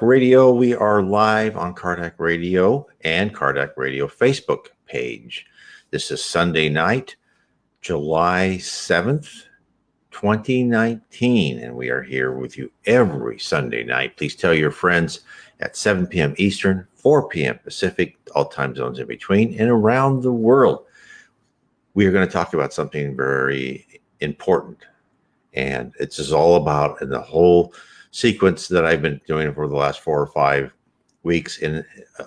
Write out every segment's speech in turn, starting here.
Radio. We are live on Cardac Radio and Cardac Radio Facebook page. This is Sunday night, July 7th, 2019, and we are here with you every Sunday night. Please tell your friends at 7 p.m. Eastern, 4 p.m. Pacific, all time zones in between, and around the world. We are going to talk about something very important, and it's just all about the whole sequence that I've been doing for the last 4 or 5 weeks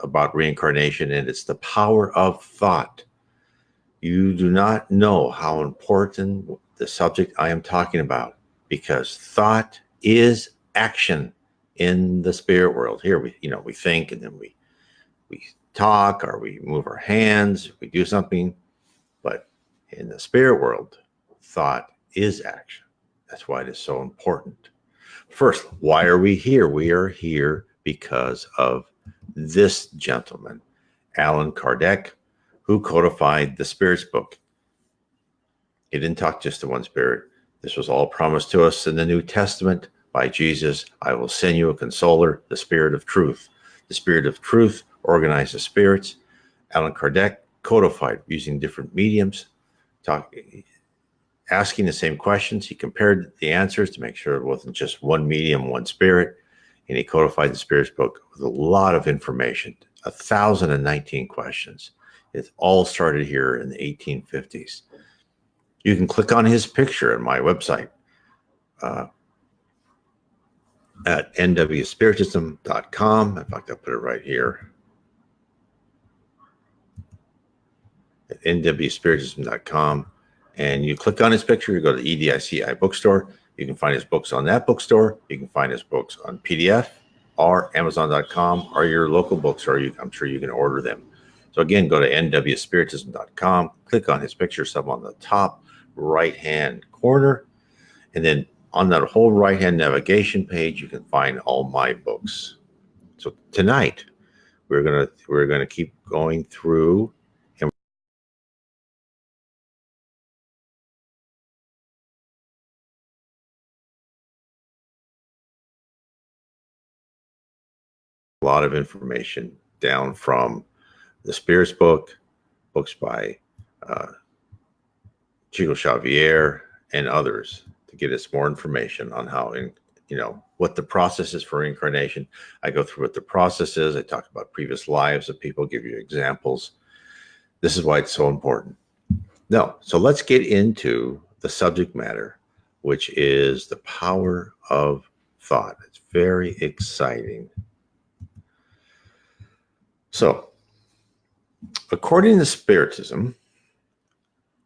about reincarnation, and it's the power of thought. You do not know how important the subject I am talking about, because thought is action in the spirit world. Here we think, and then we talk, or we move our hands, we do something, but in the spirit world, thought is action. That's why it is so important. First, why are we here? We are here because of this gentleman, Allan Kardec, who codified the Spirit's book. He didn't talk just to one spirit. This was all promised to us in the New Testament by Jesus. I will send you a consoler, the Spirit of Truth. The Spirit of Truth organized the spirits. Allan Kardec codified using different mediums, asking the same questions. He compared the answers to make sure it wasn't just one medium, one spirit, and he codified the Spirit's book with a lot of information, 1,019 questions. It all started here in the 1850s. You can click on his picture on my website at nwspiritism.com. In fact, I'll put it right here. At nwspiritism.com. And you click on his picture, you go to EDICI bookstore. You can find his books on that bookstore. You can find his books on PDF or Amazon.com or your local bookstore. I'm sure you can order them. So again, go to nwspiritism.com, click on his picture, somewhere on the top right-hand corner. And then on that whole right-hand navigation page, you can find all my books. So tonight, we're gonna keep going through a lot of information down from the Spirit's book, books by Chico Xavier and others, to get us more information on how, what the process is for reincarnation. I go through what the process is. I talk about previous lives of people, give you examples. This is why it's so important. So let's get into the subject matter, which is the power of thought. It's very exciting. So, according to Spiritism,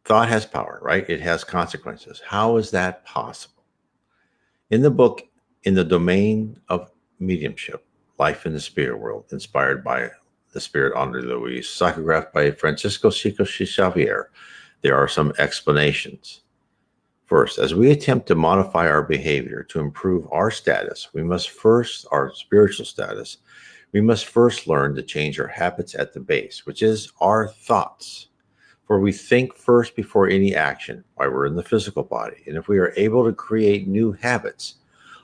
thought has power, right? It has consequences. How is that possible? In the book, In the Domain of Mediumship, Life in the Spirit World, inspired by the Spirit Andre Louis, psychographed by Francisco Chico Xavier, there are some explanations. First, as we attempt to modify our behavior to improve our status, our spiritual status, we must first learn to change our habits at the base, which is our thoughts. For we think first before any action while we're in the physical body. And if we are able to create new habits,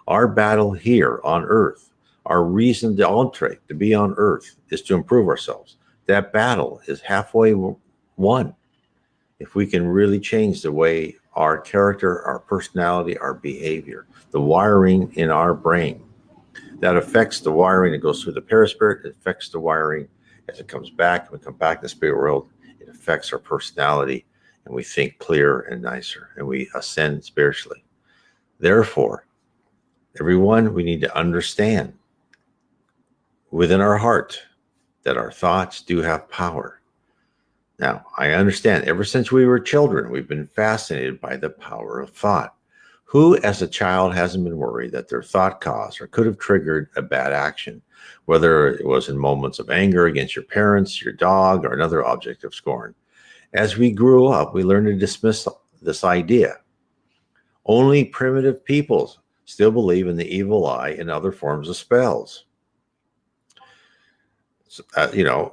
our battle here on earth, our reason d'entrée to be on earth, is to improve ourselves. That battle is halfway won. If we can really change the way our character, our personality, our behavior, the wiring in our brain, that affects the wiring that goes through the perispirit. It affects the wiring as it comes back. When we come back to the spirit world, it affects our personality, and we think clearer and nicer, and we ascend spiritually. Therefore, everyone, we need to understand within our heart that our thoughts do have power. Now, I understand ever since we were children, we've been fascinated by the power of thought. Who, as a child, hasn't been worried that their thought caused or could have triggered a bad action, whether it was in moments of anger against your parents, your dog, or another object of scorn? As we grew up, we learned to dismiss this idea. Only primitive peoples still believe in the evil eye and other forms of spells.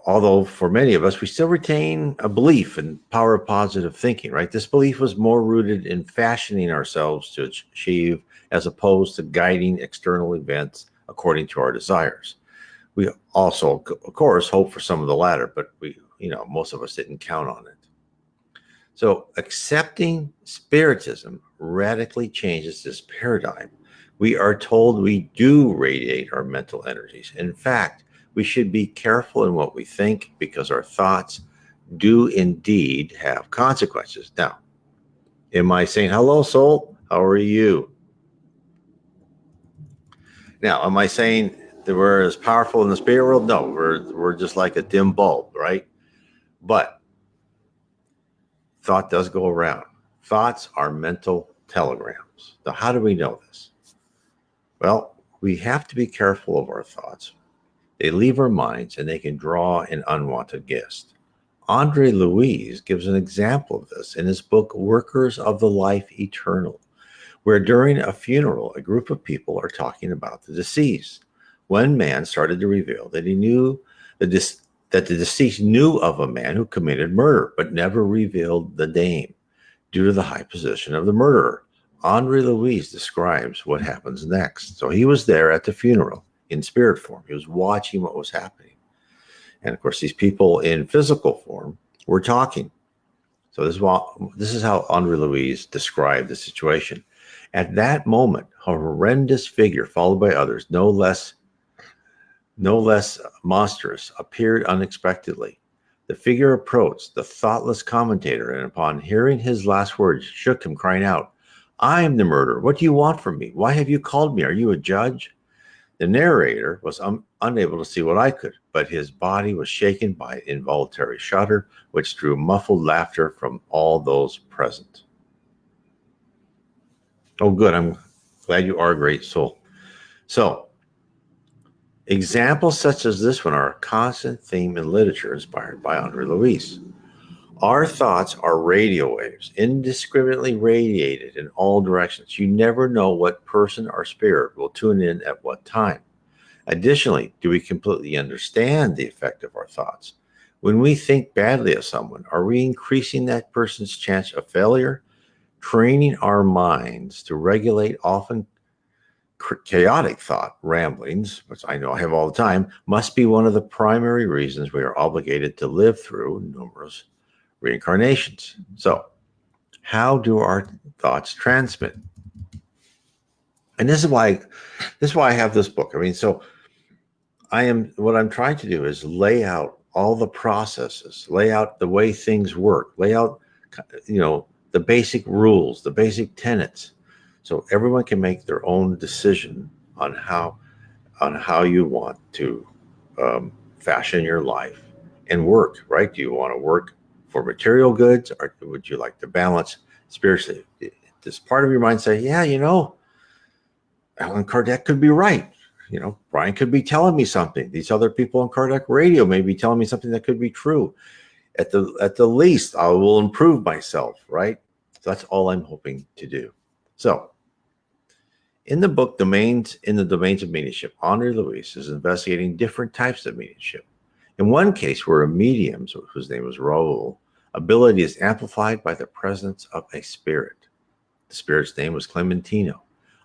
Although for many of us, we still retain a belief in power of positive thinking, right? This belief was more rooted in fashioning ourselves to achieve as opposed to guiding external events according to our desires. We also, of course, hope for some of the latter, but most of us didn't count on it. So accepting Spiritism radically changes this paradigm. We are told we do radiate our mental energies. In fact, we should be careful in what we think because our thoughts do indeed have consequences. Now, am I saying, hello, soul? How are you? Now, am I saying that we're as powerful in the spirit world? No, we're just like a dim bulb, right? But thought does go around. Thoughts are mental telegrams. Now, how do we know this? Well, we have to be careful of our thoughts. They leave our minds and they can draw an unwanted guest. Andre Louise gives an example of this in his book, Workers of the Life Eternal, where during a funeral, a group of people are talking about the deceased. One man started to reveal that he knew that the deceased knew of a man who committed murder, but never revealed the name due to the high position of the murderer. Andre Louise describes what happens next. So he was there at the funeral in spirit form. He was watching what was happening. And of course, these people in physical form were talking. So this is how Andre Louise described the situation. At that moment, a horrendous figure, followed by others, no less monstrous, appeared unexpectedly. The figure approached the thoughtless commentator, and upon hearing his last words, shook him, crying out, "I am the murderer. What do you want from me? Why have you called me? Are you a judge?" The narrator was unable to see what I could, but his body was shaken by an involuntary shudder, which drew muffled laughter from all those present. Oh, good. I'm glad you are a great soul. So, examples such as this one are a constant theme in literature inspired by Andre Louise. Our thoughts are radio waves, indiscriminately radiated in all directions. You never know what person or spirit will tune in at what time. Additionally, do we completely understand the effect of our thoughts? When we think badly of someone, are we increasing that person's chance of failure? Training our minds to regulate often chaotic thought ramblings, which I know I have all the time, must be one of the primary reasons we are obligated to live through numerous reincarnations. So, how do our thoughts transmit? And this is why I have this book. I mean, so what I'm trying to do is lay out all the processes, lay out the way things work, lay out, the basic rules, the basic tenets, so everyone can make their own decision on how you want to fashion your life and work, right? Do you want to work for material goods, or would you like to balance spiritually? Does part of your mind say, yeah, Allan Kardec could be right? Brian could be telling me something. These other people on Kardec Radio may be telling me something that could be true. At the least, I will improve myself, right? So that's all I'm hoping to do. So, in the book, In the Domains of Mediumship, Andre Louise is investigating different types of mediumship. In one case, where a medium, whose name was Raoul, ability is amplified by the presence of a spirit. The spirit's name was Clementino.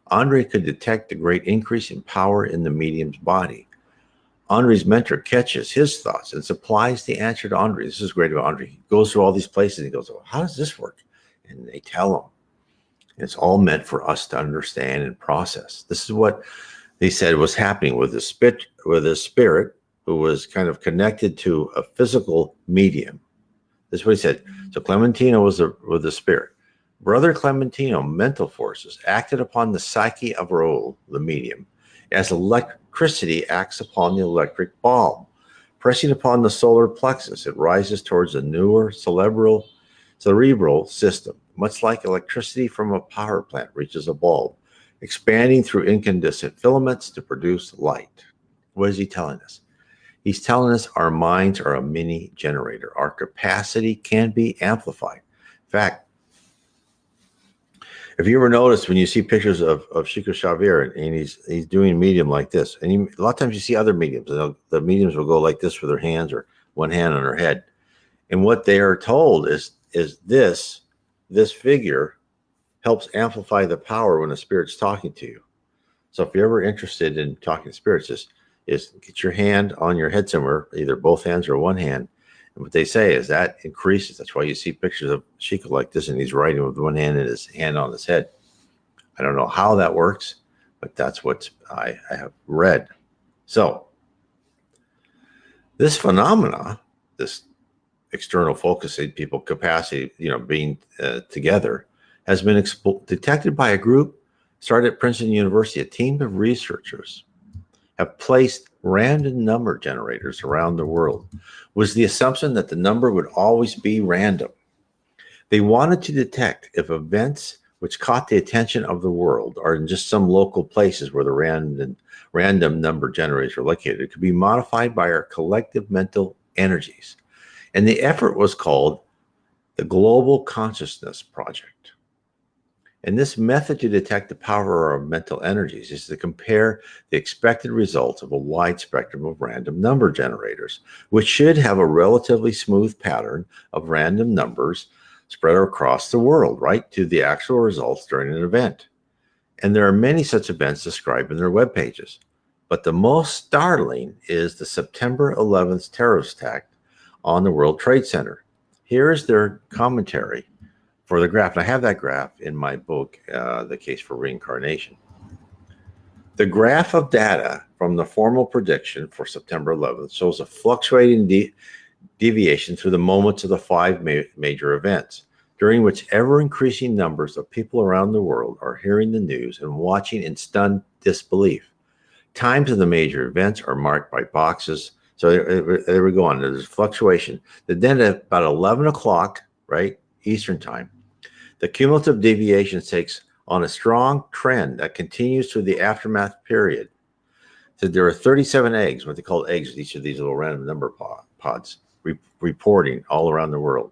Andre could detect the great increase in power in the medium's body. Andre's mentor catches his thoughts and supplies the answer to Andre. This is great about Andre. He goes through all these places and he goes, "Oh, how does this work?" And they tell him. It's all meant for us to understand and process. This is what they said was happening with a spirit who was kind of connected to a physical medium. This is what he said. So Clementino was the spirit. Brother Clementino mental forces acted upon the psyche of Raoul, the medium, as electricity acts upon the electric ball. Pressing upon the solar plexus, it rises towards the newer cerebral system, much like electricity from a power plant reaches a bulb, expanding through incandescent filaments to produce light. What is he telling us? He's telling us our minds are a mini generator. Our capacity can be amplified. In fact, if you ever noticed when you see pictures of Chico Xavier and he's doing medium like this, and a lot of times you see other mediums, and the mediums will go like this with their hands or one hand on their head. And what they are told is this figure helps amplify the power when a spirit's talking to you. So if you're ever interested in talking to spirits, is get your hand on your head somewhere, either both hands or one hand. And what they say is that increases. That's why you see pictures of Chico like this, and he's writing with one hand and his hand on his head. I don't know how that works, but that's what I have read. So this phenomena, this external focusing, people capacity, being together, has been detected by a group started at Princeton University. A team of researchers have placed random number generators around the world with the assumption that the number would always be random. They wanted to detect if events which caught the attention of the world are in just some local places where the random number generators are located, could be modified by our collective mental energies. And the effort was called the Global Consciousness Project. And this method to detect the power of mental energies is to compare the expected results of a wide spectrum of random number generators, which should have a relatively smooth pattern of random numbers spread across the world, right, to the actual results during an event. And there are many such events described in their web pages. But the most startling is the September 11th terrorist attack on the World Trade Center. Here is their commentary for the graph. And I have that graph in my book, The Case for Reincarnation. The graph of data from the formal prediction for September 11th shows a fluctuating deviation through the moments of the five major events, during which ever-increasing numbers of people around the world are hearing the news and watching in stunned disbelief. Times of the major events are marked by boxes. So there we go on. There's fluctuation. Then at about 11 o'clock, right, Eastern time, the cumulative deviation takes on a strong trend that continues through the aftermath period. So there are 37 eggs, what they call eggs, each of these little random number pods, reporting all around the world.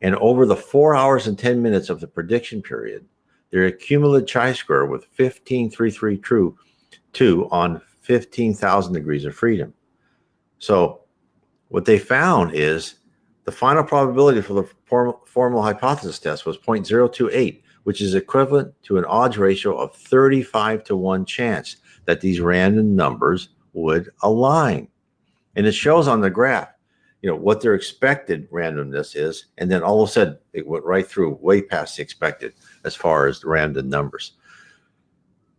And over the 4 hours and 10 minutes of the prediction period, there are cumulative chi-square with 15,332 on 15,000 degrees of freedom. So what they found is the final probability for the formal hypothesis test was 0.028, which is equivalent to an odds ratio of 35 to 1 chance that these random numbers would align. And it shows on the graph, what their expected randomness is. And then all of a sudden, it went right through, way past the expected as far as the random numbers.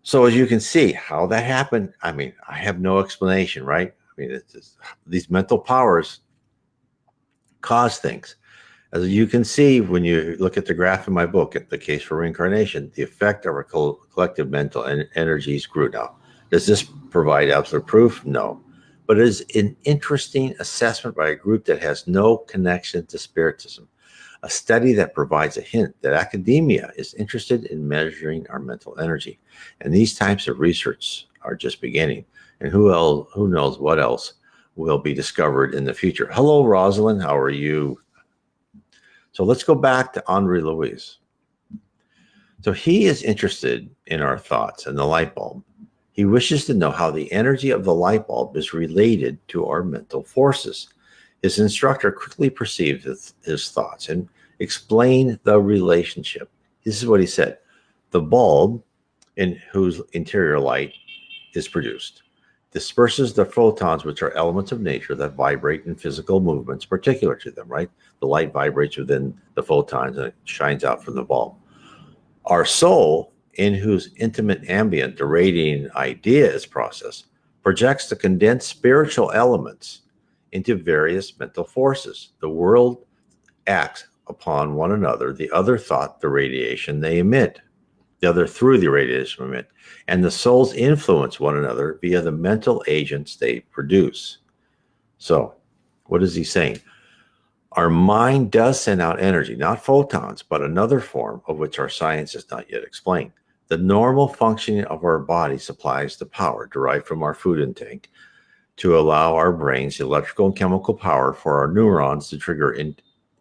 So as you can see how that happened, I mean, I have no explanation, right? I mean, it's just, these mental powers cause things. As you can see, when you look at the graph in my book, The Case for Reincarnation, the effect of our collective mental energies grew. Now, does this provide absolute proof? No. But it is an interesting assessment by a group that has no connection to Spiritism, a study that provides a hint that academia is interested in measuring our mental energy. And these types of research are just beginning. And who knows what else will be discovered in the future. Hello, Rosalind. How are you? So let's go back to Andre Louis. So he is interested in our thoughts and the light bulb. He wishes to know how the energy of the light bulb is related to our mental forces. His instructor quickly perceived his thoughts and explained the relationship. This is what he said. The bulb, in whose interior light is produced, disperses the photons, which are elements of nature that vibrate in physical movements particular to them, right? The light vibrates within the photons and it shines out from the bulb. Our soul, in whose intimate ambient the radiating idea is processed, projects the condensed spiritual elements into various mental forces. The world acts upon one another, the other thought the radiation they emit, the other through the radiation emit, and the souls influence one another via the mental agents they produce. So, what is he saying? Our mind does send out energy, not photons, but another form of which our science has not yet explained. The normal functioning of our body supplies the power derived from our food intake to allow our brains electrical and chemical power for our neurons to trigger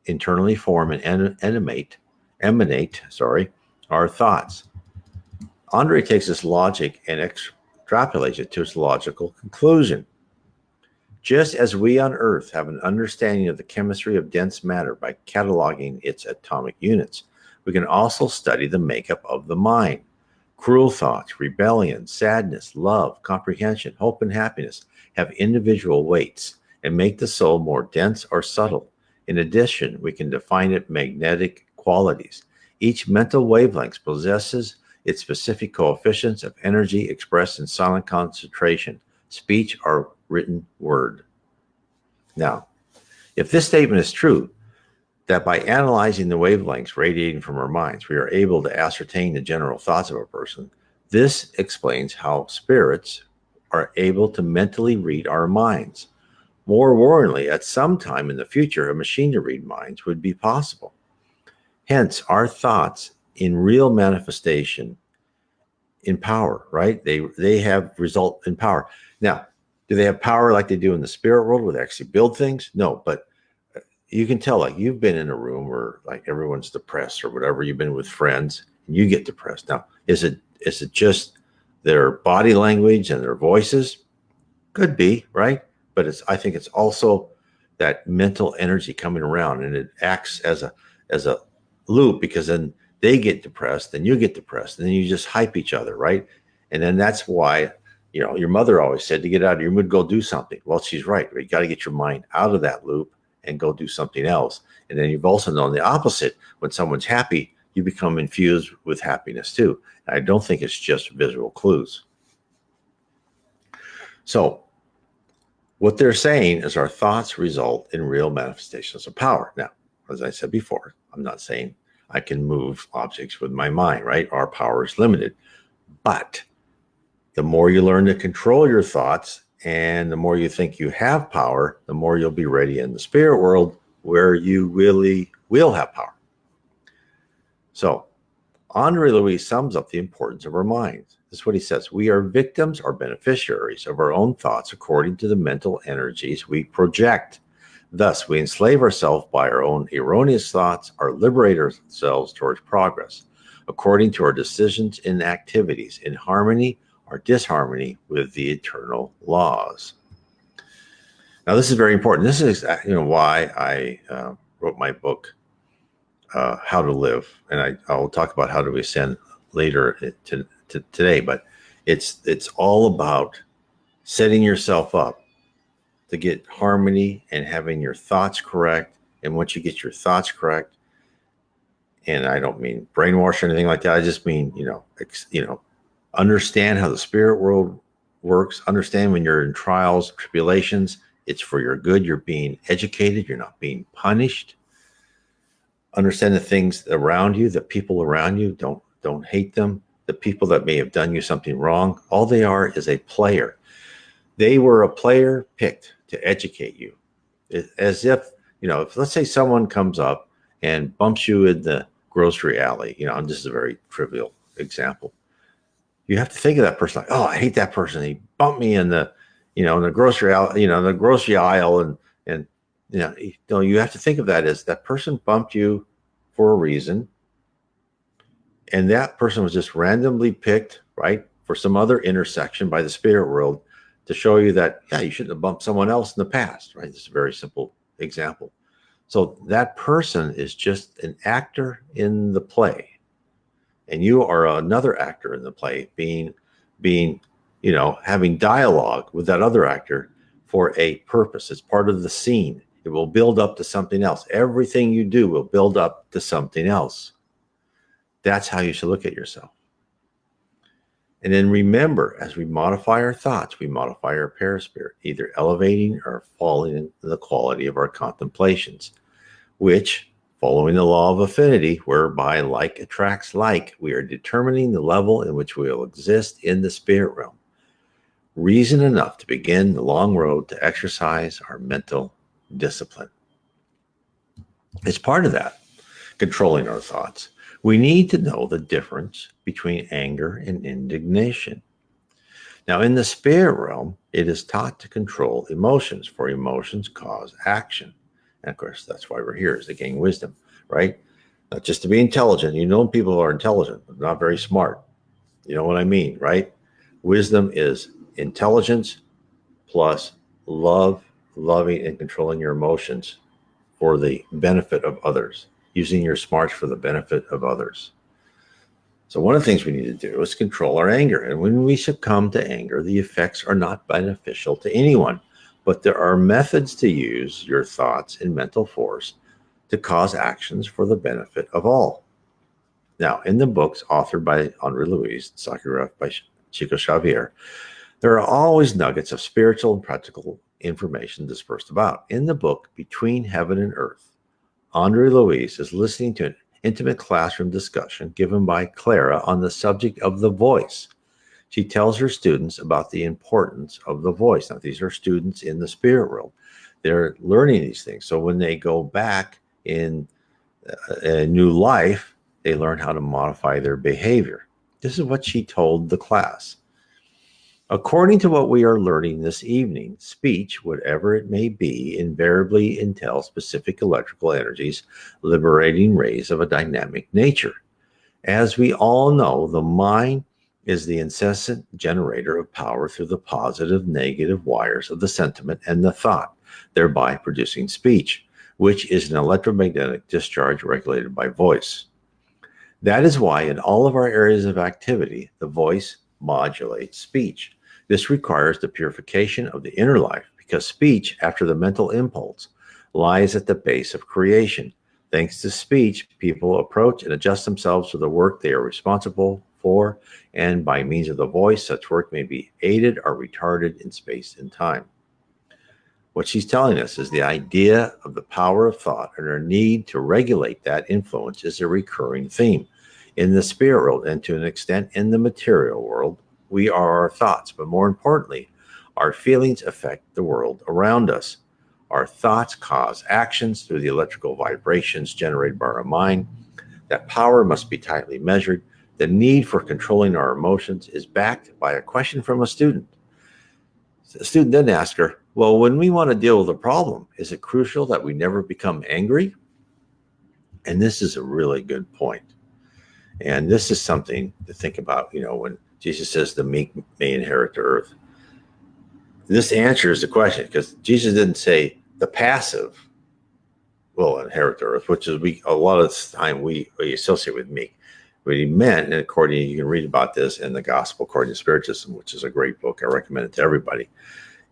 internally form and emanate our thoughts. Andre takes this logic and extrapolates it to its logical conclusion. Just as we on Earth have an understanding of the chemistry of dense matter by cataloging its atomic units, we can also study the makeup of the mind. Cruel thoughts, rebellion, sadness, love, comprehension, hope, and happiness have individual weights and make the soul more dense or subtle. In addition, we can define it magnetic qualities. Each mental wavelength possesses its specific coefficients of energy expressed in silent concentration, speech, or written word. Now, if this statement is true, that by analyzing the wavelengths radiating from our minds, we are able to ascertain the general thoughts of a person, this explains how spirits are able to mentally read our minds. More worryingly, at some time in the future, a machine to read minds would be possible. Hence, our thoughts in real manifestation in power, right? They have result in power. Now, do they have power like they do in the spirit world where they actually build things? No, but you can tell, like, you've been in a room where like everyone's depressed or whatever, you've been with friends and you get depressed. Now, is it just their body language and their voices? Could be, right? But I think it's also that mental energy coming around, and it acts as a loop, because then they get depressed, then you get depressed, and then you just hype each other, right? And then that's why, your mother always said to get out of your mood, go do something. Well, she's right. You got to get your mind out of that loop and go do something else. And then you've also known the opposite. When someone's happy, you become infused with happiness too. And I don't think it's just visual clues. So what they're saying is our thoughts result in real manifestations of power. Now, as I said before, I'm not saying I can move objects with my mind, right? Our power is limited. But the more you learn to control your thoughts and the more you think you have power, the more you'll be ready in the spirit world where you really will have power. So Andre Louis sums up the importance of our minds. This is what he says. We are victims or beneficiaries of our own thoughts according to the mental energies we project. Thus, we enslave ourselves by our own erroneous thoughts or liberate ourselves towards progress, according to our decisions and activities in harmony or disharmony with the eternal laws. Now, this is very important. This is why I wrote my book, How to Live, and I'll talk about how to ascend later today. But it's all about setting yourself up to get harmony and having your thoughts correct. And once you get your thoughts correct, and I don't mean brainwash or anything like that. I just mean understand how the spirit world works. Understand when you're in trials, tribulations, it's for your good. You're being educated. You're not being punished. Understand the things around you, the people around you. Don't hate them. The people that may have done you something wrong, all they are is a player. They were a player picked to educate you. As if, if let's say someone comes up and bumps you in the grocery alley, and this is a very trivial example. You have to think of that person like, oh, I hate that person. He bumped me in the, in the grocery alley, the grocery aisle, and you have to think of that as that person bumped you for a reason. And that person was just randomly picked, right, for some other intersection by the spirit world to show you that, yeah, you shouldn't have bumped someone else in the past, right? This is a very simple example. So that person is just an actor in the play. And you are another actor in the play, being, having dialogue with that other actor for a purpose. It's part of the scene. It will build up to something else. Everything you do will build up to something else. That's how you should look at yourself. And then remember, as we modify our thoughts, we modify our paraspirit, either elevating or falling in the quality of our contemplations, which, following the law of affinity, whereby like attracts like, we are determining the level in which we will exist in the spirit realm. Reason enough to begin the long road to exercise our mental discipline. It's part of that, controlling our thoughts. We need to know the difference between anger and indignation. Now, in the spirit realm, it is taught to control emotions, for emotions cause action. And of course, that's why we're here, is to gain wisdom, right? Not just to be intelligent. People who are intelligent, but not very smart. You know what I mean, right? Wisdom is intelligence plus love, loving and controlling your emotions for the benefit of others, using your smarts for the benefit of others. So one of the things we need to do is control our anger. And when we succumb to anger, the effects are not beneficial to anyone. But there are methods to use your thoughts and mental force to cause actions for the benefit of all. Now, in the books authored by Andre Luis, Sakura by Chico Xavier, there are always nuggets of spiritual and practical information dispersed about. In the book Between Heaven and Earth, Andre Luis is listening to an intimate classroom discussion given by Clara on the subject of the voice. She tells her students about the importance of the voice. Now, these are students in the spirit world. They're learning these things. So when they go back in a new life, they learn how to modify their behavior. This is what she told the class. According to what we are learning this evening, speech, whatever it may be, invariably entails specific electrical energies, liberating rays of a dynamic nature. As we all know, the mind is the incessant generator of power through the positive, negative wires of the sentiment and the thought, thereby producing speech, which is an electromagnetic discharge regulated by voice. That is why in all of our areas of activity, the voice modulates speech. This requires the purification of the inner life because speech, after the mental impulse, lies at the base of creation. Thanks to speech, people approach and adjust themselves to the work they are responsible for, and by means of the voice, such work may be aided or retarded in space and time. What she's telling us is the idea of the power of thought and our need to regulate that influence is a recurring theme. In the spirit world and to an extent in the material world, we are our thoughts, but more importantly, our feelings affect the world around us. Our thoughts cause actions through the electrical vibrations generated by our mind. That power must be tightly measured. The need for controlling our emotions is backed by a question from a student. The student then asked her, well, when we want to deal with a problem, is it crucial that we never become angry? And this is a really good point. And this is something to think about, when Jesus says the meek may inherit the earth. This answers the question because Jesus didn't say the passive will inherit the earth, which is a lot of the time we associate with meek. What he meant, and according, you can read about this in the Gospel according to Spiritism, which is a great book. I recommend it to everybody.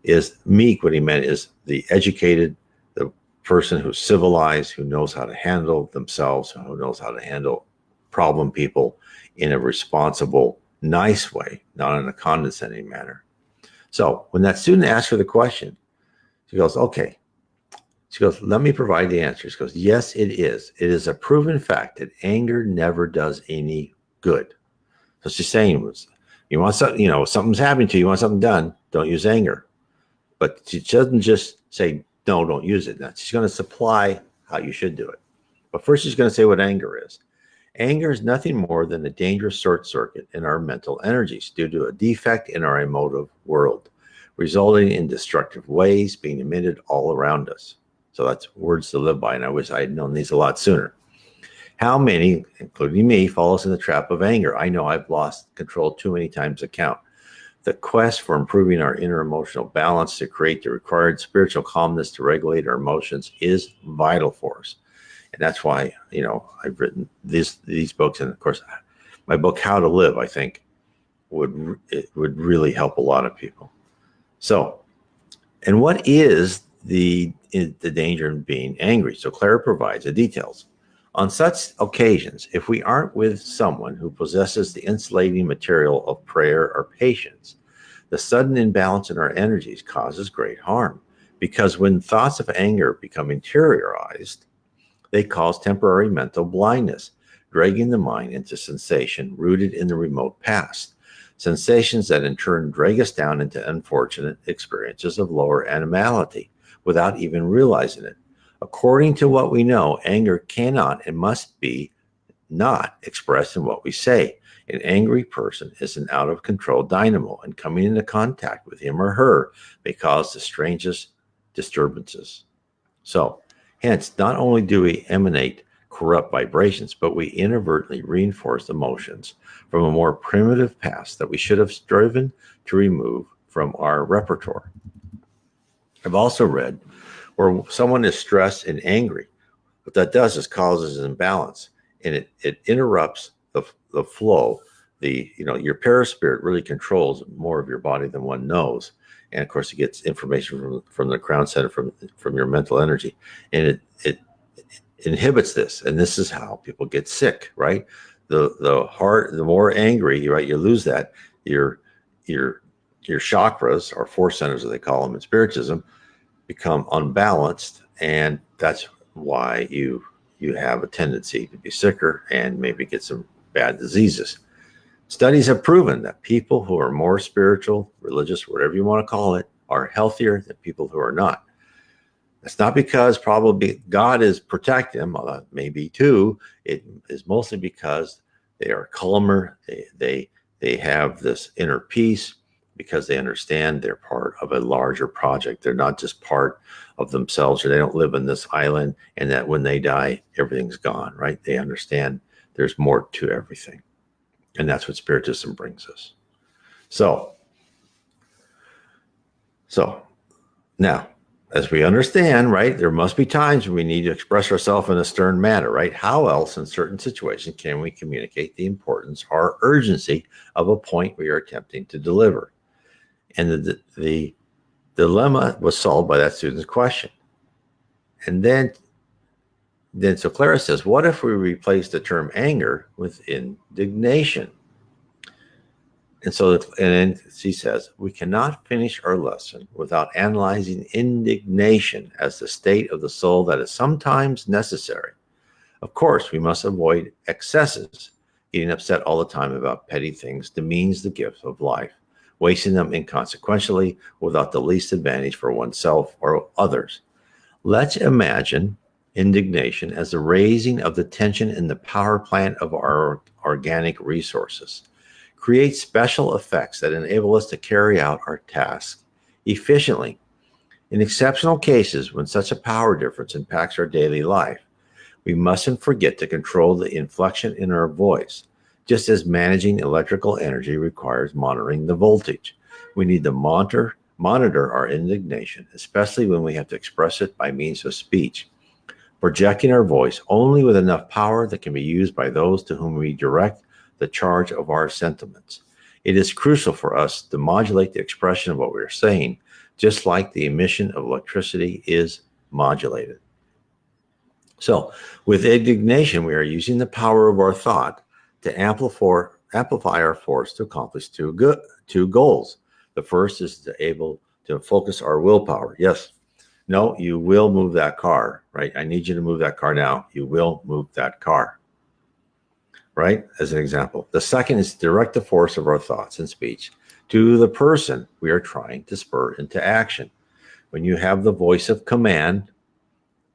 Is meek, what he meant is the educated, the person who's civilized, who knows how to handle themselves, who knows how to handle problem people in a responsible, nice way, not in a condescending manner. So when that student asked her the question, she goes, okay. She goes, let me provide the answer. She goes, yes, it is. It is a proven fact that anger never does any good. So she's saying, you want something, something's happening to you, you want something done, don't use anger. But she doesn't just say, no, don't use it. Now, she's going to supply how you should do it. But first she's going to say what anger is. Anger is nothing more than a dangerous short circuit in our mental energies due to a defect in our emotive world, resulting in destructive ways being emitted all around us. So that's words to live by, and I wish I had known these a lot sooner. How many, including me, fall us in the trap of anger? I know I've lost control too many times to count. The quest for improving our inner emotional balance to create the required spiritual calmness to regulate our emotions is vital for us. And that's why, I've written these books. And of course, my book, How to Live, I think would really help a lot of people. So, and what is the danger in being angry? So Clara provides the details. On such occasions, if we aren't with someone who possesses the insulating material of prayer or patience, the sudden imbalance in our energies causes great harm. Because when thoughts of anger become interiorized, they cause temporary mental blindness, dragging the mind into sensation rooted in the remote past. Sensations that in turn drag us down into unfortunate experiences of lower animality without even realizing it. According to what we know, anger cannot and must be not expressed in what we say. An angry person is an out-of-control dynamo, and coming into contact with him or her may cause the strangest disturbances. So, hence, not only do we emanate corrupt vibrations, but we inadvertently reinforce emotions from a more primitive past that we should have striven to remove from our repertoire. I've also read where someone is stressed and angry. What that does is causes an imbalance, and it interrupts the the flow. Your paraspirit really controls more of your body than one knows. And of course, it gets information from the crown center, from your mental energy. And it inhibits this. And this is how people get sick, right? The more angry, right, you lose that. Your chakras, or force centers, as they call them in Spiritism, become unbalanced. And that's why you have a tendency to be sicker and maybe get some bad diseases. Studies have proven that people who are more spiritual, religious, whatever you want to call it, are healthier than people who are not. It's not because probably God is protecting them, maybe too. It is mostly because they are calmer. They have this inner peace because they understand they're part of a larger project. They're not just part of themselves, or they don't live in this island and that when they die, everything's gone, right? They understand there's more to everything. And that's what Spiritism brings us. So now, as we understand, right, there must be times when we need to express ourselves in a stern manner, right? How else in certain situations can we communicate the importance or urgency of a point we are attempting to deliver? And the dilemma was solved by that student's question. And then so Clara says, what if we replace the term anger with indignation? And then she says, we cannot finish our lesson without analyzing indignation as the state of the soul that is sometimes necessary. Of course, we must avoid excesses. Getting upset all the time about petty things demeans the gift of life, wasting them inconsequentially without the least advantage for oneself or others. Let's imagine indignation as the raising of the tension in the power plant of our organic resources. Create special effects that enable us to carry out our tasks efficiently. In exceptional cases, when such a power difference impacts our daily life, we mustn't forget to control the inflection in our voice. Just as managing electrical energy requires monitoring the voltage, we need to monitor our indignation, especially when we have to express it by means of speech. Projecting our voice only with enough power that can be used by those to whom we direct the charge of our sentiments. It is crucial for us to modulate the expression of what we are saying, just like the emission of electricity is modulated. So, with indignation, we are using the power of our thought to amplify our force to accomplish two goals. The first is to able to focus our willpower. Yes, no, you will move that car, right? I need you to move that car now. You will move that car. Right? As an example. The second is to direct the force of our thoughts and speech to the person we are trying to spur into action. When you have the voice of command,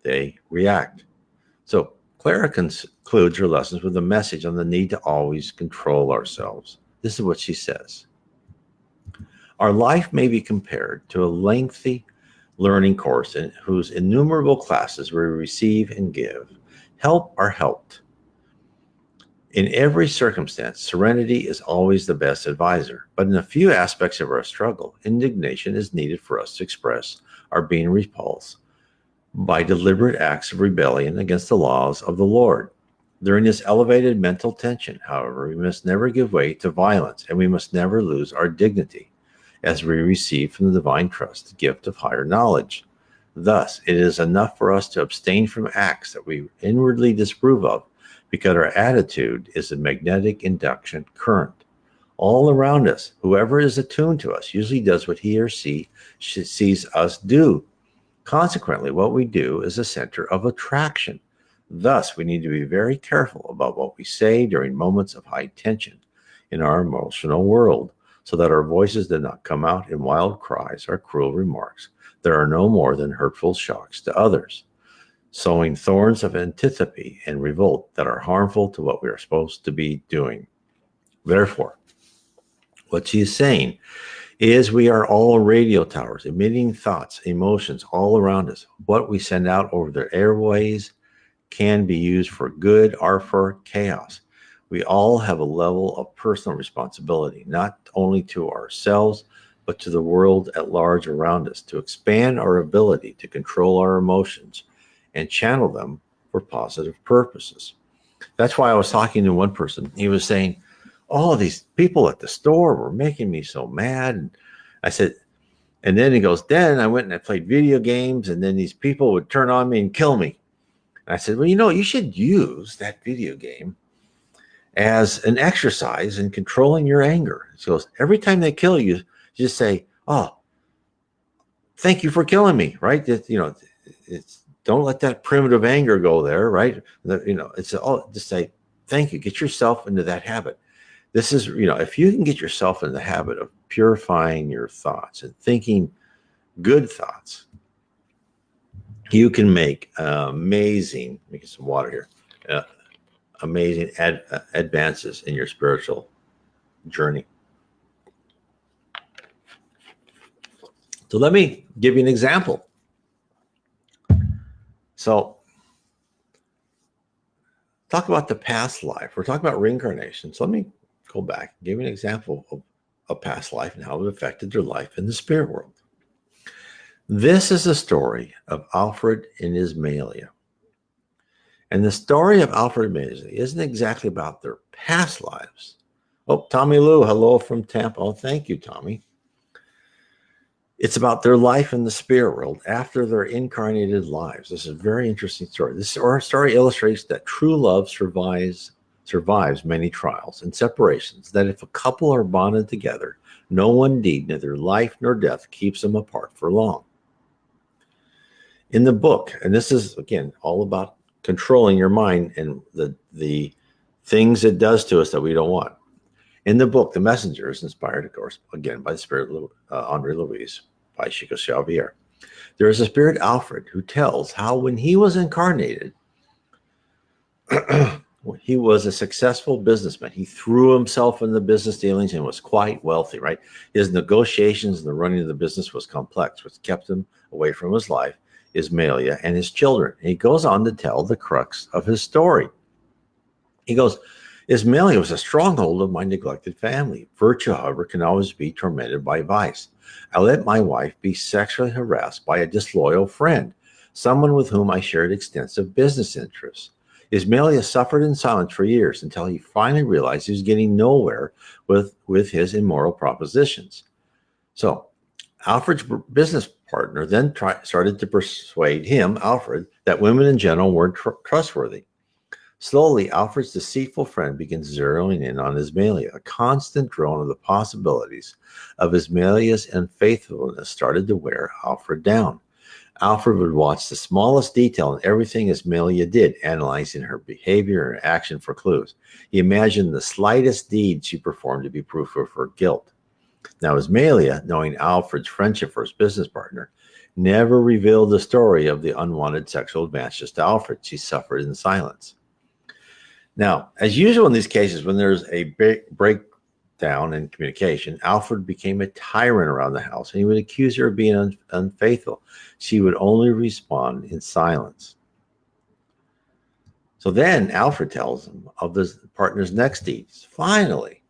they react. So Clara concludes her lessons with a message on the need to always control ourselves. This is what she says. Our life may be compared to a lengthy learning course in whose innumerable classes we receive and give. Help are helped. In every circumstance, serenity is always the best advisor, but in a few aspects of our struggle, indignation is needed for us to express our being repulsed by deliberate acts of rebellion against the laws of the Lord. During this elevated mental tension, however, we must never give way to violence, and we must never lose our dignity, as we receive from the divine trust the gift of higher knowledge. Thus, it is enough for us to abstain from acts that we inwardly disapprove of, because our attitude is a magnetic induction current. All around us, whoever is attuned to us usually does what he or she sees us do. Consequently, what we do is a center of attraction. Thus, we need to be very careful about what we say during moments of high tension in our emotional world, so that our voices do not come out in wild cries or cruel remarks that are no more than hurtful shocks to others, sowing thorns of antipathy and revolt that are harmful to what we are supposed to be doing. Therefore, what she is saying is we are all radio towers emitting thoughts, emotions all around us. What we send out over the airways can be used for good or for chaos. We all have a level of personal responsibility, not only to ourselves, but to the world at large around us, to expand our ability to control our emotions and channel them for positive purposes. That's why I was talking to one person. He was saying, "Oh, these people at the store were making me so mad." And I said, and then he goes, "Then I went and I played video games, and then these people would turn on me and kill me." And I said, "Well, you should use that video game as an exercise in controlling your anger." He goes, "Every time they kill you, just say, 'Oh, thank you for killing me,' right? It's don't let that primitive anger go there, right? It's all just say thank you. Get yourself into that habit. This is, if you can get yourself in the habit of purifying your thoughts and thinking good thoughts, you can make amazing. Let me get some water here. Amazing advances in your spiritual journey. So let me give you an example. So talk about the past life. We're talking about reincarnation. So let me go back and give you an example of a past life and how it affected their life in the spirit world. This is the story of Alfred and Ismailia. And the story of Alfred and Ismailia isn't exactly about their past lives. Oh, Tommy Lou, hello from Tampa. Oh, thank you, Tommy. It's about their life in the spirit world after their incarnated lives. This is a very interesting story. This story illustrates that true love survives many trials and separations, that if a couple are bonded together, no one need, neither life nor death, keeps them apart for long. In the book, and this is, again, all about controlling your mind and the things it does to us that we don't want. In the book, The Messenger is inspired, of course, again, by the spirit Andre Louise, by Chico Xavier. There is a spirit, Alfred, who tells how when he was incarnated, he was a successful businessman. He threw himself in the business dealings and was quite wealthy, right? His negotiations and the running of the business was complex, which kept him away from his life, Ismailia, and his children. And he goes on to tell the crux of his story. He goes, Ismailia was a stronghold of my neglected family. Virtue, however, can always be tormented by vice. I let my wife be sexually harassed by a disloyal friend, someone with whom I shared extensive business interests. Ismailia suffered in silence for years until he finally realized he was getting nowhere with his immoral propositions. So Alfred's business partner then started to persuade him, Alfred, that women in general weren't trustworthy. Slowly, Alfred's deceitful friend begins zeroing in on Ismailia. A constant drone of the possibilities of Ismailia's unfaithfulness started to wear Alfred down. Alfred would watch the smallest detail in everything Ismailia did, analyzing her behavior and action for clues. He imagined the slightest deed she performed to be proof of her guilt. Now, Ismailia, knowing Alfred's friendship for his business partner, never revealed the story of the unwanted sexual advances to Alfred. She suffered in silence. Now, as usual in these cases, when there's a big breakdown in communication, Alfred became a tyrant around the house, and he would accuse her of being unfaithful. She would only respond in silence. So then Alfred tells him of his partner's next deeds. Finally,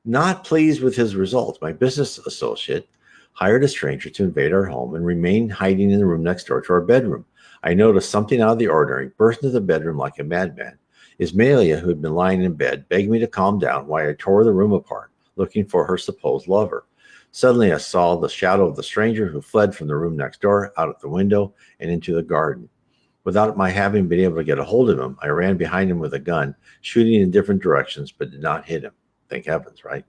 not pleased with his results, my business associate hired a stranger to invade our home and remained hiding in the room next door to our bedroom. I noticed something out of the ordinary, burst into the bedroom like a madman. Ismailia, who had been lying in bed, begged me to calm down while I tore the room apart, looking for her supposed lover. Suddenly, I saw the shadow of the stranger who fled from the room next door, out of the window, and into the garden. Without my having been able to get a hold of him, I ran behind him with a gun, shooting in different directions, but did not hit him. Thank heavens, right?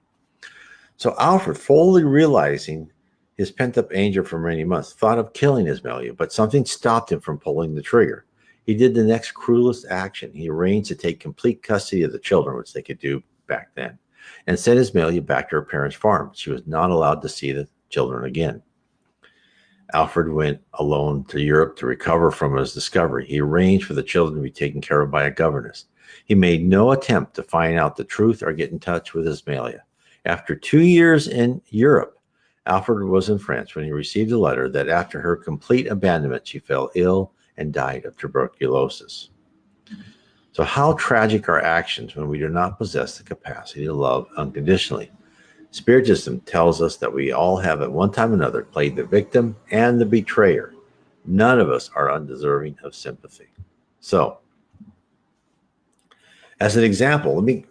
So Alfred, fully realizing his pent-up anger for many months, thought of killing Ismailia, but something stopped him from pulling the trigger. He did the next cruelest action. He arranged to take complete custody of the children, which they could do back then, and sent Ismailia back to her parents' farm. She was not allowed to see the children again. Alfred went alone to Europe to recover from his discovery. He arranged for the children to be taken care of by a governess. He made no attempt to find out the truth or get in touch with Ismailia. After 2 years in Europe, Alfred was in France when he received a letter that after her complete abandonment, she fell ill and died of tuberculosis. So how tragic are actions when we do not possess the capacity to love unconditionally? Spiritism tells us that we all have at one time or another played the victim and the betrayer. None of us are undeserving of sympathy. So As an example, let me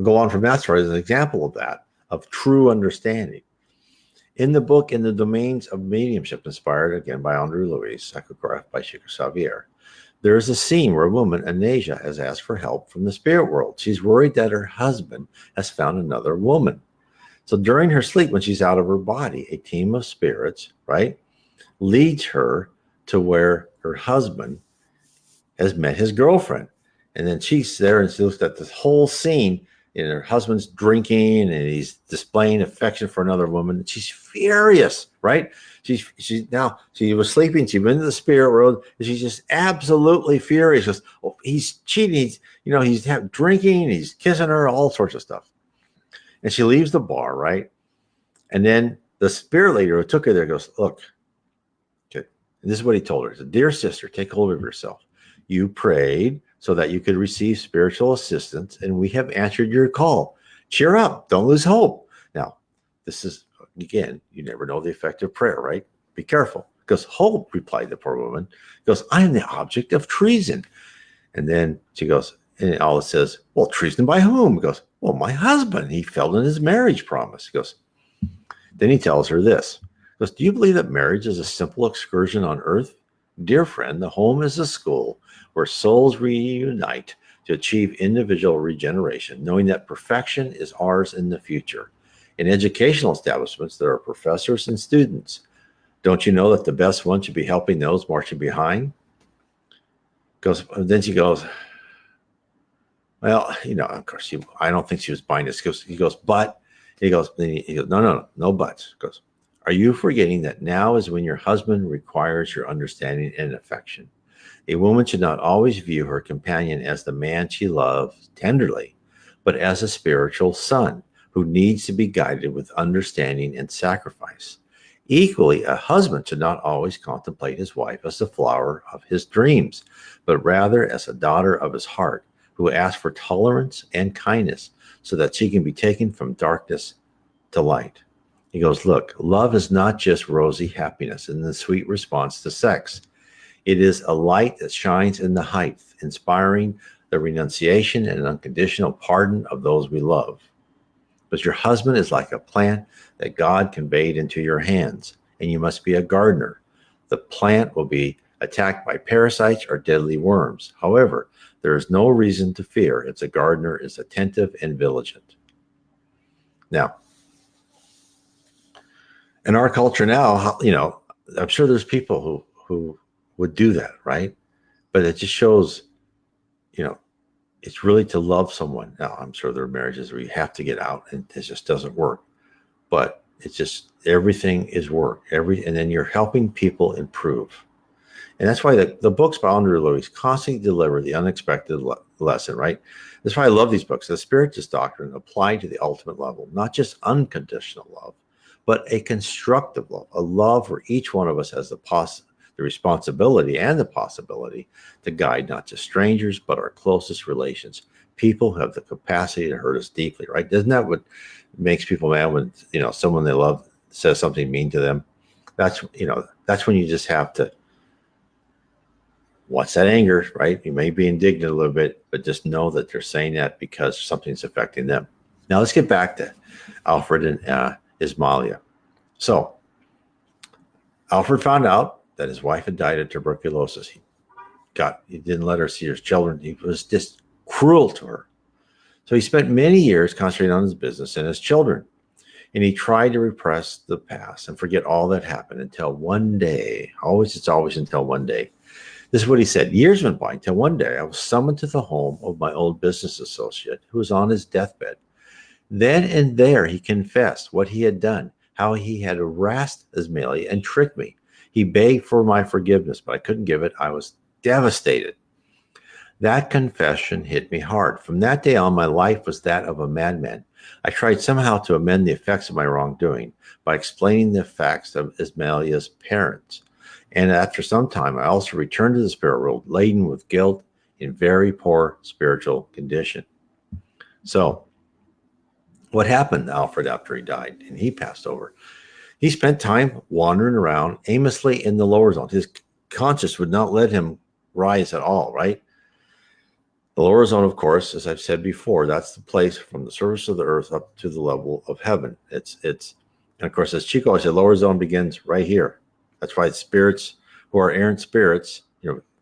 go on from that story as an example of that, of true understanding. In the book, In the Domains of Mediumship, inspired again by Andre Louis, psychographed by Chico Xavier, there is a scene where a woman, Anasia, has asked for help from the spirit world. She's worried that her husband has found another woman. So during her sleep, when she's out of her body, a team of spirits, right, leads her to where her husband has met his girlfriend. And then she's there and she looks at this whole scene, and her husband's drinking and he's displaying affection for another woman. And she's furious, right? She was sleeping. She went into the spirit world, and she's just absolutely furious. Just, oh, he's cheating. He's drinking. He's kissing her, all sorts of stuff. And she leaves the bar, right? And then the spirit leader who took her there goes, look, okay. And this is what he told her. He said, dear sister, take hold of yourself. You prayed so that you could receive spiritual assistance, and we have answered your call. Cheer up. Don't lose hope. Now, this is, again, you never know the effect of prayer, right? Be careful. Because hope, replied the poor woman, goes, I am the object of treason. And then she goes, and all it says, well, treason by whom? He goes, well, my husband. He failed in his marriage promise. He goes, then he tells her this. He goes, do you believe that marriage is a simple excursion on earth? Dear friend, the home is a school where souls reunite to achieve individual regeneration, knowing that perfection is ours in the future. In educational establishments, there are professors and students. Don't you know that the best one should be helping those marching behind? Then she goes, well, of course, I don't think she was buying this. He goes, no buts. He goes, are you forgetting that now is when your husband requires your understanding and affection? A woman should not always view her companion as the man she loves tenderly, but as a spiritual son who needs to be guided with understanding and sacrifice. Equally, a husband should not always contemplate his wife as the flower of his dreams, but rather as a daughter of his heart who asks for tolerance and kindness so that she can be taken from darkness to light. He goes, look, love is not just rosy happiness and the sweet response to sex. It is a light that shines in the height, inspiring the renunciation and unconditional pardon of those we love. But your husband is like a plant that God conveyed into your hands, and you must be a gardener. The plant will be attacked by parasites or deadly worms. However, there is no reason to fear if the gardener is attentive and vigilant. Now, in our culture now, I'm sure there's people who would do that, right? But it just shows, it's really to love someone. Now, I'm sure there are marriages where you have to get out and it just doesn't work. But it's just, everything is work. And then you're helping people improve. And that's why the books by Andre Louis constantly deliver the unexpected lesson, right? That's why I love these books. The Spiritist doctrine applied to the ultimate level, not just unconditional love, but a constructive love, a love where each one of us has the responsibility and the possibility to guide not just strangers, but our closest relations. People have the capacity to hurt us deeply, right? Isn't that what makes people mad when, someone they love says something mean to them? That's when you just have to watch that anger, right? You may be indignant a little bit, but just know that they're saying that because something's affecting them. Now let's get back to Alfred and Ismalia. So Alfred found out that his wife had died of tuberculosis. He didn't let her see his children. He was just cruel to her. So he spent many years concentrating on his business and his children. And he tried to repress the past and forget all that happened until one day, it's always until one day. This is what he said. Years went by until one day I was summoned to the home of my old business associate who was on his deathbed. Then and there he confessed what he had done, how he had harassed Ismalia and tricked me. He begged for my forgiveness, but I couldn't give it. I was devastated. That confession hit me hard. From that day on, my life was that of a madman. I tried somehow to amend the effects of my wrongdoing by explaining the facts of Ismalia's parents. And after some time, I also returned to the spirit world laden with guilt in very poor spiritual condition. So what happened to Alfred after he died and he passed over? He spent time wandering around aimlessly in the lower zone. His conscience would not let him rise at all, right? The lower zone, of course, as I've said before, that's the place from the surface of the earth up to the level of heaven. And of course, as Chico always said, lower zone begins right here. That's why spirits who are errant spirits,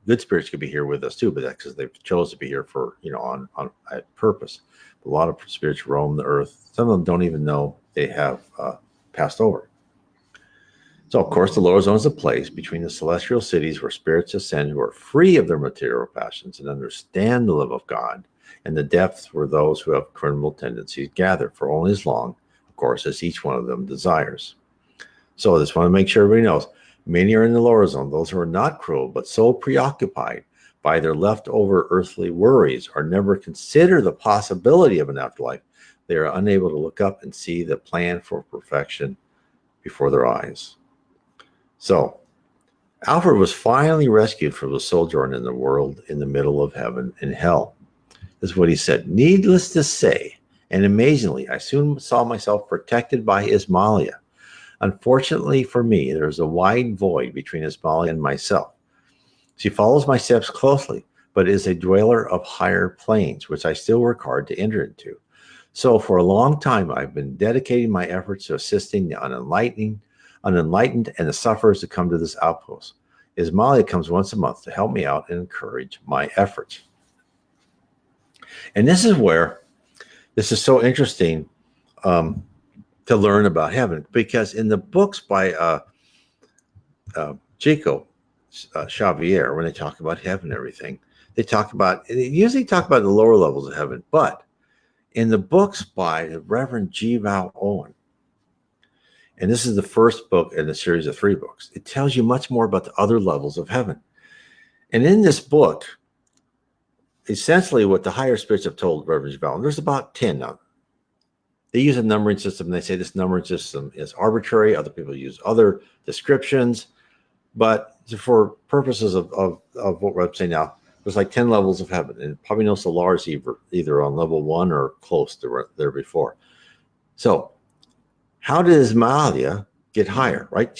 good spirits could be here with us too, but that's because they've chosen to be here for, on purpose. A lot of spirits roam the earth. Some of them don't even know they have passed over. So, of course, the lower zone is a place between the celestial cities where spirits ascend who are free of their material passions and understand the love of God, and the depths where those who have criminal tendencies gather for only as long, of course, as each one of them desires. So I just want to make sure everybody knows, many are in the lower zone. Those who are not cruel, but so preoccupied by their leftover earthly worries or never consider the possibility of an afterlife, they are unable to look up and see the plan for perfection before their eyes. So, Alfred was finally rescued from the sojourn in the world in the middle of heaven and hell. This is what he said. Needless to say, and amazingly, I soon saw myself protected by Ismalia. Unfortunately for me, there is a wide void between Ismalia and myself. She follows my steps closely, but is a dweller of higher planes, which I still work hard to enter into. So for a long time, I've been dedicating my efforts to assisting the unenlightened, and the sufferers to come to this outpost. Ismalia comes once a month to help me out and encourage my efforts. And this is where this is so interesting to learn about heaven, because in the books by Chico Xavier, when they talk about heaven and everything, they usually talk about the lower levels of heaven. But in the books by the Reverend G. Val Owen, and this is the first book in a series of 3 books, it tells you much more about the other levels of heaven. And in this book, essentially what the higher spirits have told Reverend Val, and there's about 10 now. They use a numbering system. And they say this numbering system is arbitrary. Other people use other descriptions. But for purposes of what we're saying now, there's like 10 levels of heaven. And probably no Solars either on level 1 or close to there before. So how did Ismalia get higher, right?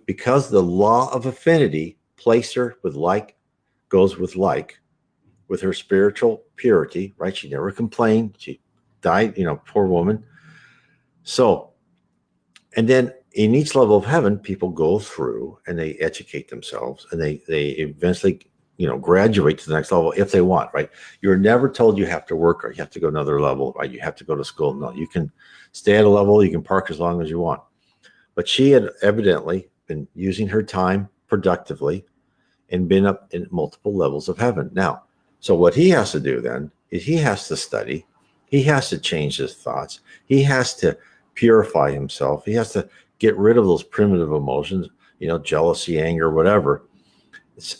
Because the law of affinity placed her with like, goes with like, with her spiritual purity, right? She never complained. She died, poor woman. So, and then in each level of heaven, people go through and they educate themselves, and they eventually, graduate to the next level if they want, right? You're never told you have to work or you have to go another level, right? You have to go to school. No, you can stay at a level, you can park as long as you want. But she had evidently been using her time productively and been up in multiple levels of heaven. Now, so what he has to do then is he has to study. He has to change his thoughts. He has to purify himself. He has to get rid of those primitive emotions, jealousy, anger, whatever.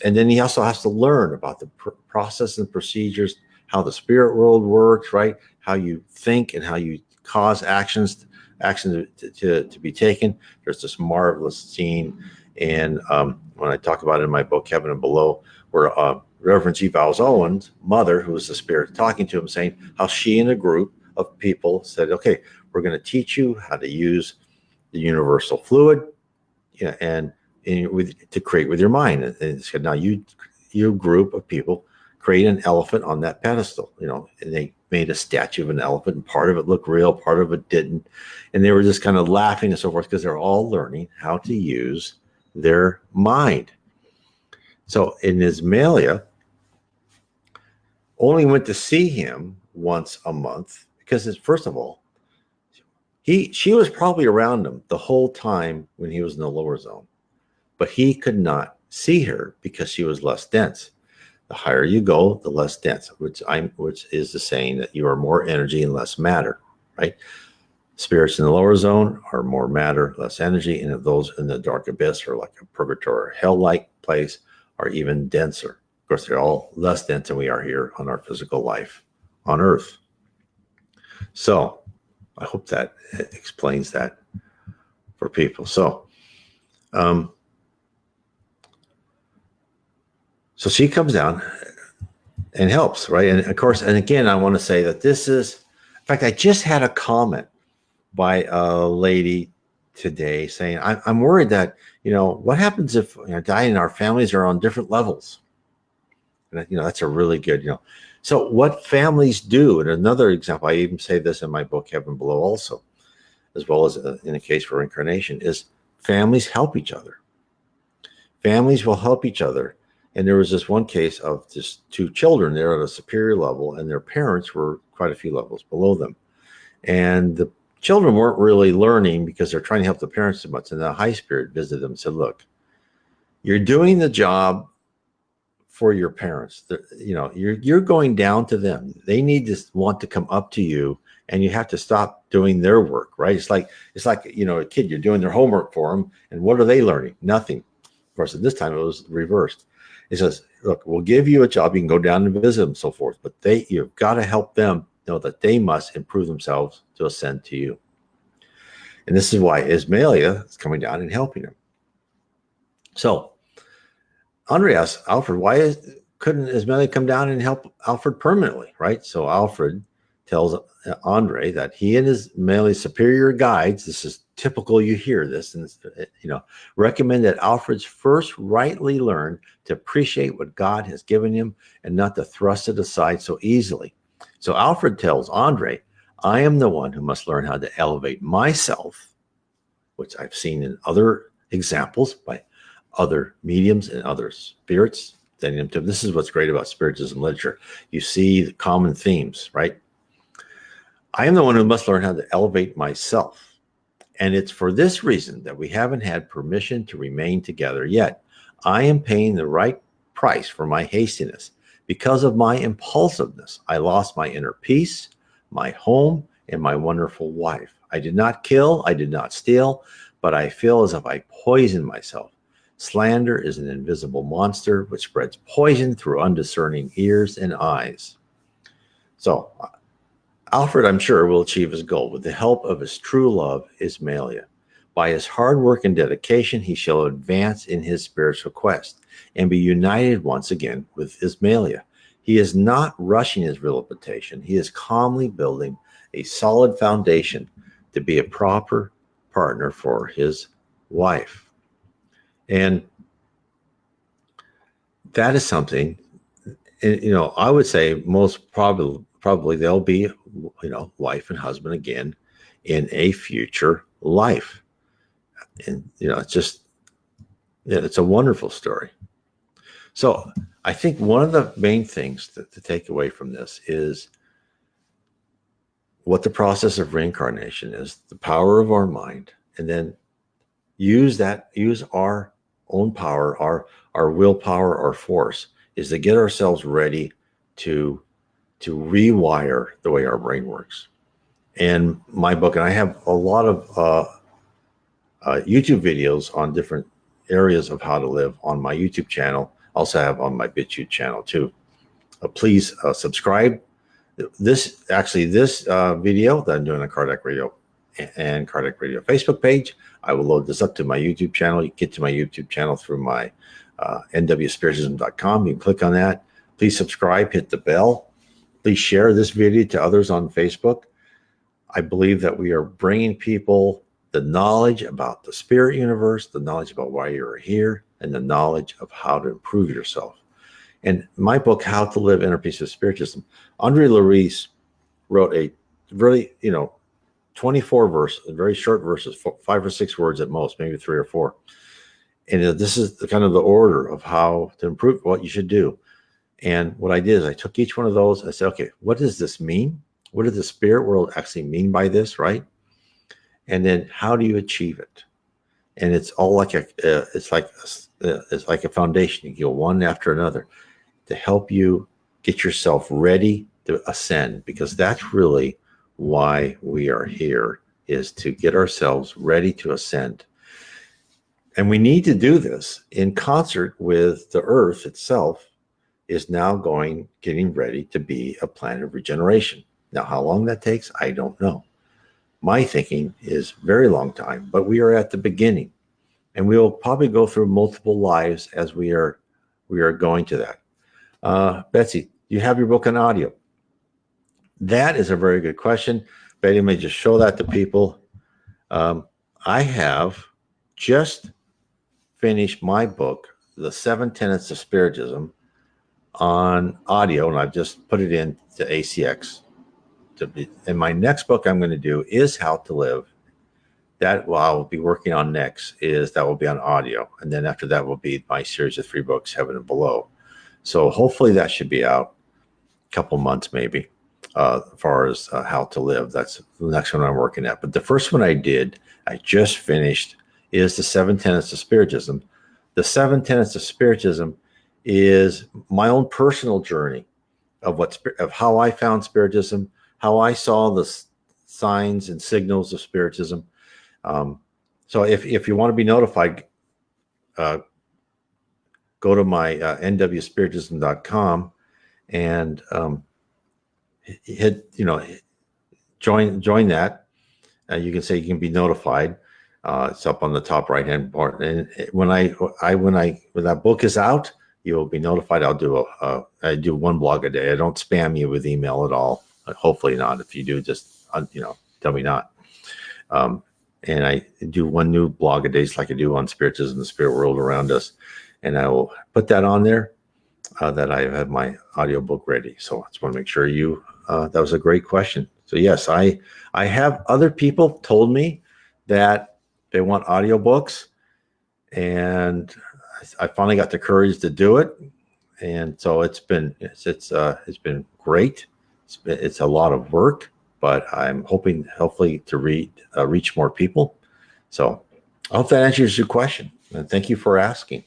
And then he also has to learn about the process and procedures, how the spirit world works, right? How you think and how you cause actions to be taken. There's this marvelous scene, and when I talk about it in my book, Heaven and Below, where Reverend G. Vowles Owen's mother, who was the spirit, talking to him, saying how she and a group of people said, okay, we're going to teach you how to use the universal fluid, and to create with your mind. And said, now you group of people create an elephant on that pedestal, and they made a statue of an elephant, and part of it looked real, part of it didn't. And they were just kind of laughing and so forth, because they're all learning how to use their mind. So in Ismalia only went to see him once a month, because first of all, she was probably around him the whole time when he was in the lower zone, but he could not see her because she was less dense. The higher you go, the less dense, which is the saying that you are more energy and less matter, right? Spirits in the lower zone are more matter, less energy, and those in the dark abyss, or like a purgatory or hell-like place, are even denser. Of course, they're all less dense than we are here on our physical life on Earth. So I hope that explains that for people. So, so she comes down and helps, right? And of course, and again, I want to say that this is, in fact, I just had a comment by a lady today saying, I'm worried that, what happens if I die and our families are on different levels? And, that's a really good, So what families do, and another example, I even say this in my book, Heaven Below also, as well as in the case for Reincarnation, is families help each other. Families will help each other. And there was this one case of just two children. They're at a superior level, and their parents were quite a few levels below them. And the children weren't really learning because they're trying to help the parents so much. And the high spirit visited them and said, look, you're doing the job for your parents. You're going down to them. They need to want to come up to you, and you have to stop doing their work, right? It's like a kid, you're doing their homework for them, and what are they learning? Nothing. Of course, at this time it was reversed. It says, look, we'll give you a job, you can go down and visit them, so forth, but you've got to help them know that they must improve themselves to ascend to you. And this is why Ismailia is coming down and helping them. So Andre asks Alfred, why couldn't Ismailia come down and help Alfred permanently, right? So Alfred tells Andre that he and Ismailia's superior guides, this is typical, you hear this, and recommend that Alfred's first rightly learn to appreciate what God has given him and not to thrust it aside so easily. So Alfred tells Andre, I am the one who must learn how to elevate myself, which I've seen in other examples by other mediums and other spirits. This is what's great about Spiritism literature. You see the common themes, right? I am the one who must learn how to elevate myself. And it's for this reason that we haven't had permission to remain together yet. I am paying the right price for my hastiness. Because of my impulsiveness, I lost my inner peace, my home, and my wonderful wife. I did not kill, I did not steal, but I feel as if I poisoned myself. Slander is an invisible monster which spreads poison through undiscerning ears and eyes. So, Alfred, I'm sure, will achieve his goal with the help of his true love, Ismailia. By his hard work and dedication, he shall advance in his spiritual quest and be united once again with Ismailia. He is not rushing his rehabilitation. He is calmly building a solid foundation to be a proper partner for his wife. And that is something, I would say most probably they'll be, wife and husband again in a future life. And, it's a wonderful story. So I think one of the main things to take away from this is what the process of reincarnation is, the power of our mind, and then use our own power, our willpower, our force, is to get ourselves ready to rewire the way our brain works. And my book, and I have a lot of YouTube videos on different areas of how to live on my YouTube channel. Also have on my BitChute channel too. Please subscribe. This video that I'm doing on Kardec Radio and Kardec Radio Facebook page, I will load this up to my YouTube channel. You get to my YouTube channel through my nwspiritism.com. You can click on that. Please subscribe, hit the bell. Please share this video to others on Facebook. I believe that we are bringing people the knowledge about the spirit universe, the knowledge about why you're here, and the knowledge of how to improve yourself. And my book, How to Live Inner Peace with Spiritism, Andre Larice wrote a really, 24 verse, very short verses, 5 or 6 words at most, maybe 3 or 4. And this is the kind of the order of how to improve what you should do. And what I did is I took each one of those. I said, okay, what does this mean? What does the spirit world actually mean by this, right? And then how do you achieve it? And it's all like it's like a foundation. You go one after another to help you get yourself ready to ascend, because that's really why we are here, is to get ourselves ready to ascend. And we need to do this in concert with the earth itself is now getting ready to be a planet of regeneration. Now, how long that takes, I don't know. My thinking is very long time, but we are at the beginning, and we will probably go through multiple lives as we are going to that. Betsy, you have your book on audio. That is a very good question. Betty may just show that to people. I have just finished my book, The 7 Tenets of Spiritism, on audio, and I've just put it into ACX. And my next book I'm going to do is How to Live. That what I'll be working on next is that will be on audio. And then after that will be my series of 3 books, Heaven and Below. So hopefully that should be out a couple months maybe, as far as How to Live. That's the next one I'm working at. But the first one I just finished, is the 7 Tenets of Spiritism. The 7 Tenets of Spiritism is my own personal journey of how I found Spiritism, how I saw the signs and signals of Spiritism. So if you want to be notified, go to my nwspiritism.com and hit, join that. You can say you can be notified. It's up on the top right hand part. And when that book is out, you will be notified. I do 1 blog a day. I don't spam you with email at all. Hopefully not. If you do, just tell me not. And I do 1 new blog a day, just like I do on Spiritism, the spirit world around us. And I will put that on there, that I have my audiobook ready. So I just want to make sure that was a great question. So yes, I have other people told me that they want audiobooks, and I finally got the courage to do it. And so it's been great. It's a lot of work, but I'm hopefully to reach more people. So I hope that answers your question, and thank you for asking.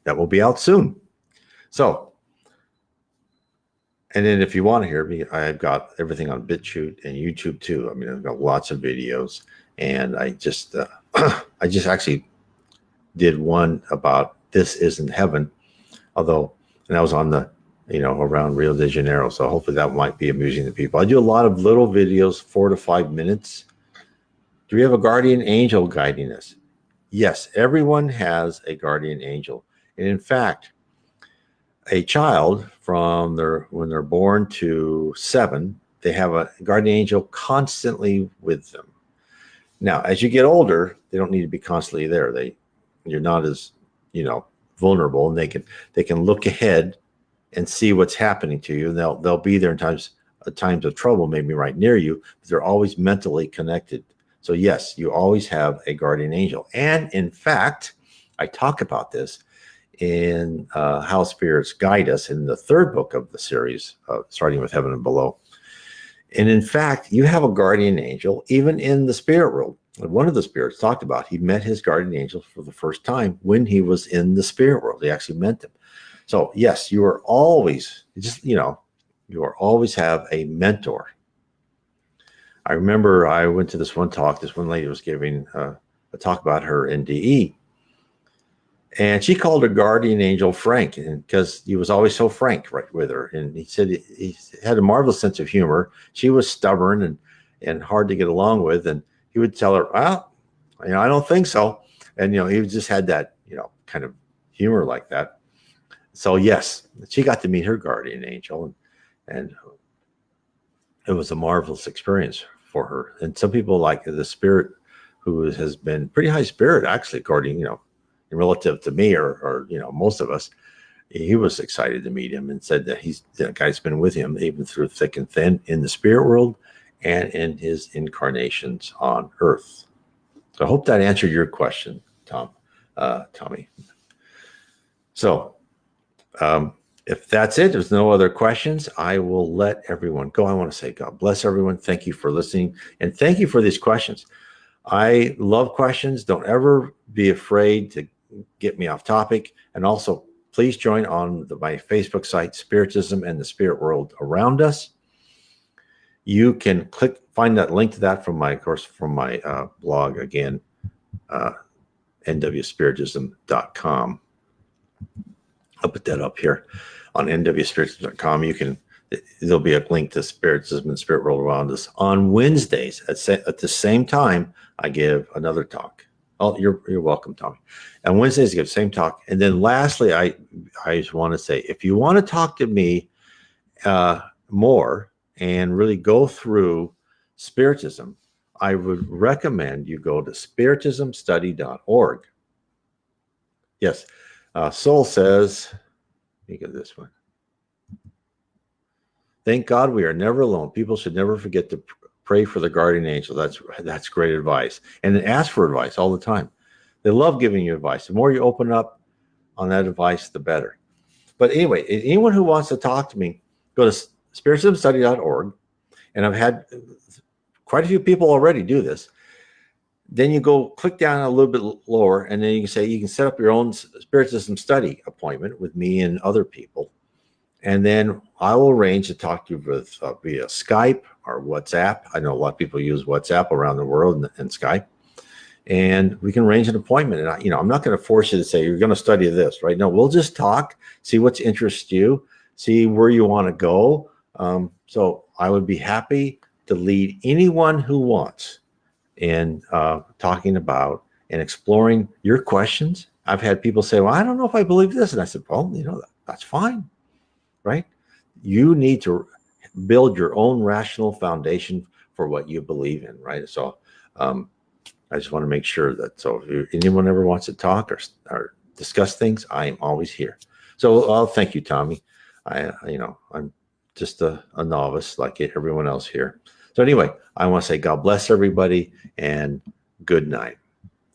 That will be out soon. So, and then if you want to hear me, I've got everything on BitChute and YouTube too. I mean, I've got lots of videos, and I just actually did one about This Isn't Heaven, and that was on the, around Rio de Janeiro. So hopefully that might be amusing to people. I do a lot of little videos, 4 to 5 minutes. Do we have a guardian angel guiding us? Yes, everyone has a guardian angel. And in fact, a child when they're born to 7, they have a guardian angel constantly with them. Now, as you get older, they don't need to be constantly there. You're not as, vulnerable, and they can look ahead and see what's happening to you. And they'll be there in times of trouble, maybe right near you, but they're always mentally connected. So yes, you always have a guardian angel. And in fact, I talk about this in How Spirits Guide Us in the 3rd book of the series, starting with Heaven and Below. And in fact, you have a guardian angel even in the spirit world. One of the spirits talked about he met his guardian angel for the first time when he was in the spirit world. He actually met them. So yes, you are always always have a mentor. I remember I went to this one talk. This one lady was giving a talk about her NDE. And she called her guardian angel Frank, because he was always so frank right with her. And he said he had a marvelous sense of humor. She was stubborn and hard to get along with. And he would tell her, well, I don't think so. And, he just had that, kind of humor like that. So yes, she got to meet her guardian angel, and it was a marvelous experience for her. And some people, like the spirit who has been pretty high spirit, actually, according, relative to me or most of us, he was excited to meet him and said that that guy's been with him even through thick and thin in the spirit world and in his incarnations on Earth. So I hope that answered your question, Tommy. So if that's it, there's no other questions, I will let everyone go. I want to say God bless everyone. Thank you for listening, and thank you for these questions. I love questions. Don't ever be afraid to get me off topic. And also, please join on my Facebook site, Spiritism and the Spirit World Around Us. You can find that link to that from my blog again, nwspiritism.com. I'll put that up here on nwspiritism.com. There'll be a link to Spiritism and Spirit World Around Us. On Wednesdays at the same time, I give another talk. Oh, you're welcome, Tommy. And Wednesdays, I give the same talk. And then lastly, I just want to say, if you want to talk to me more and really go through Spiritism, I would recommend you go to spiritismstudy.org. Yes, Soul says, Let me get this one. Thank God we are never alone. People should never forget to pray for the guardian angel. That's great advice. And then ask for advice all the time. They love giving you advice. The more you open up on that advice, the better. But anyway, anyone who wants to talk to me, go to spiritismstudy.org. And I've had quite a few people already do this. Then you go click down a little bit lower, and then you can say you can set up your own Spiritism study appointment with me and other people. And then I will arrange to talk to you with via Skype or WhatsApp. I know a lot of people use WhatsApp around the world and Skype. And we can arrange an appointment. And I'm not going to force you to say you're going to study this, right? No, we'll just talk, see what interests you, see where you want to go. So I would be happy to lead anyone who wants in talking about and exploring your questions. I've had people say, well, I don't know if I believe this. And I said, well, that's fine, right? You need to build your own rational foundation for what you believe in, right? So I just want to make sure that, so if anyone ever wants to talk or discuss things, I am always here. So thank you, Tommy. I'm just a novice like everyone else here. So anyway, I want to say God bless everybody and good night.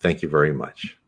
Thank you very much.